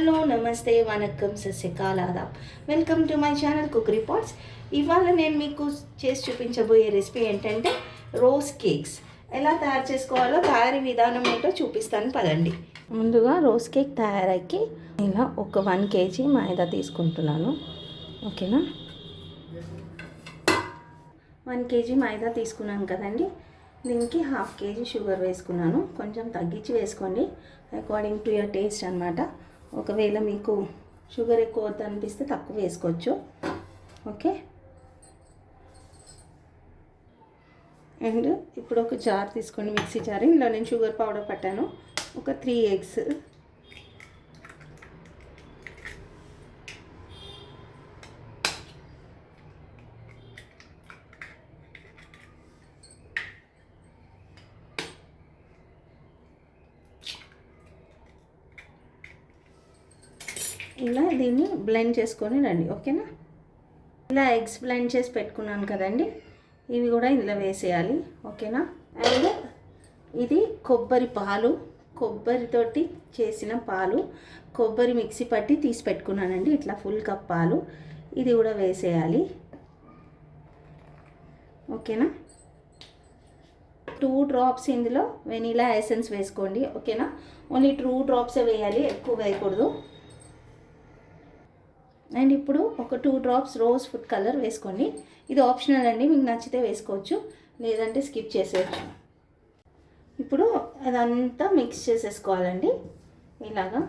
Hello నమస్తే వనక్కం సస్యకాల ఆదాబ్. Welcome to my channel cookery pots. ఇవాళ నేను మీకు చేసి చూపించబోయే రెసిపీ ఏంటంటే రోజ్ కేక్స్. ఎలా తయారు చేసుకోవాలో తయారీ విధానం ఏంటో చూపిస్తాను పదండి. ముందుగా రోజ్ కేక్ తయారీకి ఇలా ఒక 1 kg మైదా తీసుకుంటున్నాను. ఓకేనా, 1 kg మైదా తీసుకున్నాను కదండి. దీనికి 1/2 kg షుగర్ వేసుకున్నాను. కొంచెం తగ్గించి వేసుకోండి అకార్డింగ్ టు యువర్ టేస్ట్ అనమాట. ఒకవేళ మీకు షుగర్ ఎక్కువ వద్దు అనిపిస్తే తక్కువ వేసుకోవచ్చు. ఓకే, అండ్ ఇప్పుడు ఒక జార్ తీసుకోండి, మిక్సీ జార్. ఇందులో నేను షుగర్ పౌడర్ పట్టాను. ఒక 3 eggs, ఇలా దీన్ని బ్లెండ్ చేసుకొని రండి. ఓకేనా, ఇలా ఎగ్స్ బ్లెండ్ చేసి పెట్టుకున్నాను కదండి, ఇవి కూడా ఇందులో వేసేయాలి. ఓకేనా, అండ్ ఇది కొబ్బరి పాలు, కొబ్బరితోటి చేసిన పాలు, కొబ్బరి మిక్సీ పట్టి తీసి పెట్టుకున్నానండి. ఇట్లా ఫుల్ కప్ పాలు, ఇది కూడా వేసేయాలి. ఓకేనా, 2 drops ఇందులో వెనీలా ఎసెన్స్ వేసుకోండి. ఓకేనా, ఓన్లీ 2 drops వేయాలి, ఎక్కువ వేయకూడదు. అండ్ ఇప్పుడు ఒక 2 drops రోజ్ ఫుడ్ కలర్ వేసుకోండి. ఇది ఆప్షనల్ అండి, మీకు నచ్చితే వేసుకోవచ్చు, లేదంటే స్కిప్ చేసేయచ్చు. ఇప్పుడు అదంతా మిక్స్ చేసేసుకోవాలండి ఇలాగా.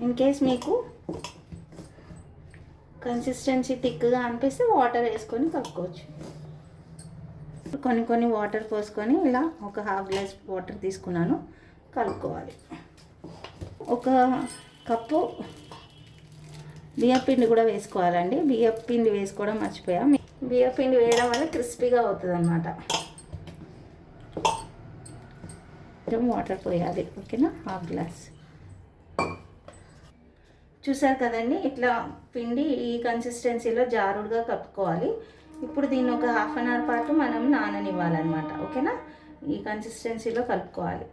ఇన్ కేస్ మీకు కన్సిస్టెన్సీ థిక్గా అనిపిస్తే వాటర్ వేసుకొని కలుపుకోవచ్చు. కొన్ని వాటర్ పోసుకొని ఇలా ఒక 1/2 glass వాటర్ తీసుకున్నాను, కలుపుకోవాలి. ఒక కప్పు బియ్యపిండి కూడా వేసుకోవాలండి. బియ్యపిండి వేసుకోవడం మర్చిపోయా. బియ్యపిండి వేయడం వల్ల క్రిస్పీగా అవుతుంది అన్నమాట. వాటర్ పోయాలి. ఓకేనా, 1/2 glass. చూసారు కదండి, ఇట్లా పిండి ఈ కన్సిస్టెన్సీలో జారుడుగా కలుపుకోవాలి. ఇప్పుడు దీన్ని ఒక 1/2 hour పాటు మనం నాననివ్వాలన్నమాట. ఓకేనా, ఈ కన్సిస్టెన్సీలో కలుపుకోవాలి.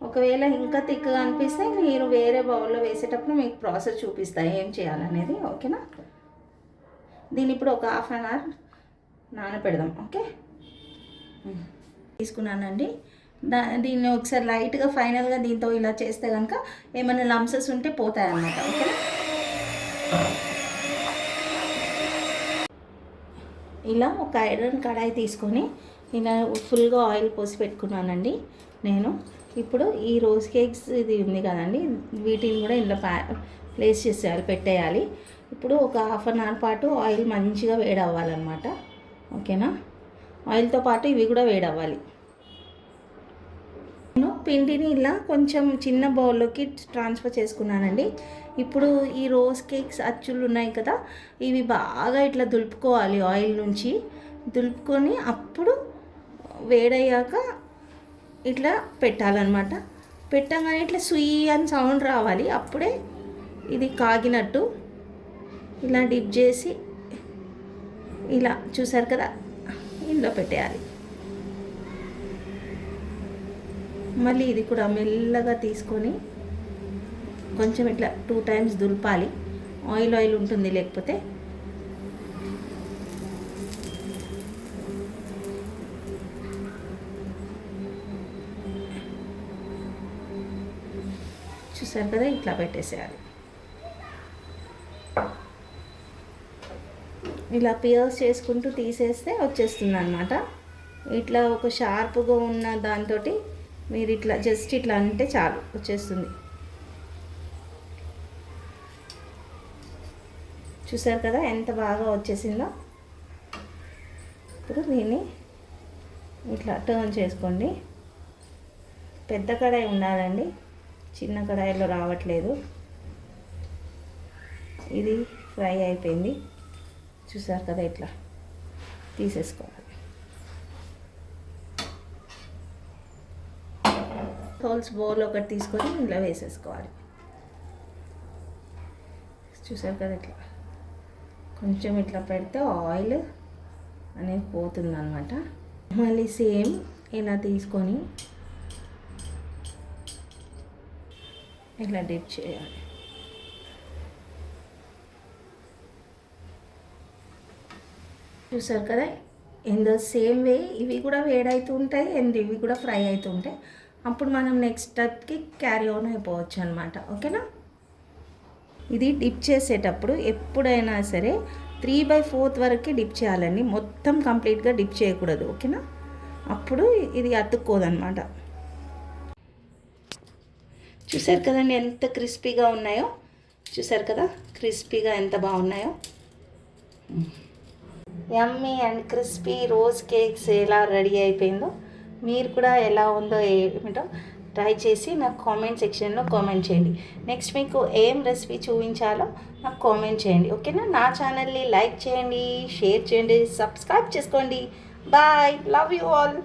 ఒకవేళ ఇంకా థిక్గా అనిపిస్తే మీరు వేరే బౌల్లో వేసేటప్పుడు మీకు ప్రాసెస్ చూపిస్తాయి ఏం చేయాలనేది. ఓకేనా, దీన్ని ఇప్పుడు ఒక 1/2 hour నానపెడదాం. ఓకే, తీసుకున్నానండి. దీన్ని ఒకసారి లైట్గా ఫైనల్గా దీంతో ఇలా చేస్తే కనుక ఏమైనా లంప్సెస్ ఉంటే పోతాయి అన్నమాట. ఓకేనా, ఇలా ఒక ఐరన్ కడాయి తీసుకొని ఇలా ఫుల్గా ఆయిల్ పోసి పెట్టుకున్నానండి నేను. ఇప్పుడు ఈ రోజ్ కేక్స్ ఇది ఉంది కదండి, వీటిని కూడా ఇందులో ప్లేస్ చేసేయాలి, పెట్టేయాలి. ఇప్పుడు ఒక 1/2 hour పాటు ఆయిల్ మంచిగా వేడవ్వాలన్నమాట. ఓకేనా, ఆయిల్తో పాటు ఇవి కూడా వేడవ్వాలి. నేను పిండిని ఇలా కొంచెం చిన్న బౌల్లోకి ట్రాన్స్ఫర్ చేసుకున్నానండి. ఇప్పుడు ఈ రోజ్ కేక్స్ అచ్చులు ఉన్నాయి కదా, ఇవి బాగా ఇట్లా దులుపుకోవాలి. ఆయిల్ నుంచి దులుపుకొని అప్పుడు వేడయ్యాక ఇట్లా పెట్టాలన్నమాట. పెట్టగానే ఇట్లా సుయ్యి అని సౌండ్ రావాలి, అప్పుడే ఇది కాగినట్టు. ఇలా డిప్ చేసి ఇలా చూసారు కదా, ఇందులో పెట్టేయాలి. మళ్ళీ ఇది కూడా మెల్లగా తీసుకొని కొంచెం ఇట్లా 2 times దులపాలి. ఆయిల్ ఉంటుంది లేకపోతే. చూసారు కదా, ఇట్లా పెట్టేసేయాలి. ఇలా పియర్స్ చేసుకుంటూ తీసేస్తే వచ్చేస్తుంది అన్నమాట. ఇట్లా ఒక షార్ప్గా ఉన్న దాంతో మీరు ఇట్లా జస్ట్ ఇట్లా అంటే చాలు, వచ్చేస్తుంది. చూసారు కదా ఎంత బాగా వచ్చేసిందో. ఇప్పుడు దీన్ని ఇట్లా టర్న్ చేసుకోండి. పెద్ద కడాయి ఉండాలండి, చిన్న కడాయిలో రావట్లేదు. ఇది ఫ్రై అయిపోయింది. చూసారు కదా, ఇట్లా తీసేసుకోవాలి. హోల్స్ బౌల్ ఒకటి తీసుకొని ఇలా వేసేసుకోవాలి. చూసారు కదా, ఇట్లా కొంచెం ఇట్లా పెడితే ఆయిల్ అనేది పోతుంది అన్నమాట. మళ్ళీ సేమ్ ఇలా తీసుకొని ఇలా డిప్ చేయాలి. చూసారు కదా, ఇన్ ద సేమ్ వే ఇవి కూడా వేడవుతూ ఉంటాయి అండ్ ఇవి కూడా ఫ్రై అవుతూ ఉంటాయి. అప్పుడు మనం నెక్స్ట్ స్టెప్కి క్యారీ ఆన్ అయిపోవచ్చు అనమాట. ఓకేనా. ఇది డిప్ చేసేటప్పుడు ఎప్పుడైనా సరే 3/4 వరకు డిప్ చేయాలండి, మొత్తం కంప్లీట్గా డిప్ చేయకూడదు. ఓకేనా, అప్పుడు ఇది అతుక్కోదన్నమాట. చూసారు కదండి ఎంత క్రిస్పీగా ఉన్నాయో. చూసారు కదా క్రిస్పీగా ఎంత బాగున్నాయో. యమ్మీ అండ్ క్రిస్పీ రోజ్ కేక్స్ ఎలా రెడీ అయిపోయిందో, మీరు కూడా ఎలా ఉందో ఏమిటో ట్రై చేసి నాకు కామెంట్ సెక్షన్లో కామెంట్ చేయండి. నెక్స్ట్ మీకు ఏం రెసిపీ చూపించాలో నాకు కామెంట్ చేయండి. ఓకేనా. నా ఛానల్ని లైక్ చేయండి, షేర్ చేయండి, సబ్స్క్రైబ్ చేసుకోండి. Bye, love you all.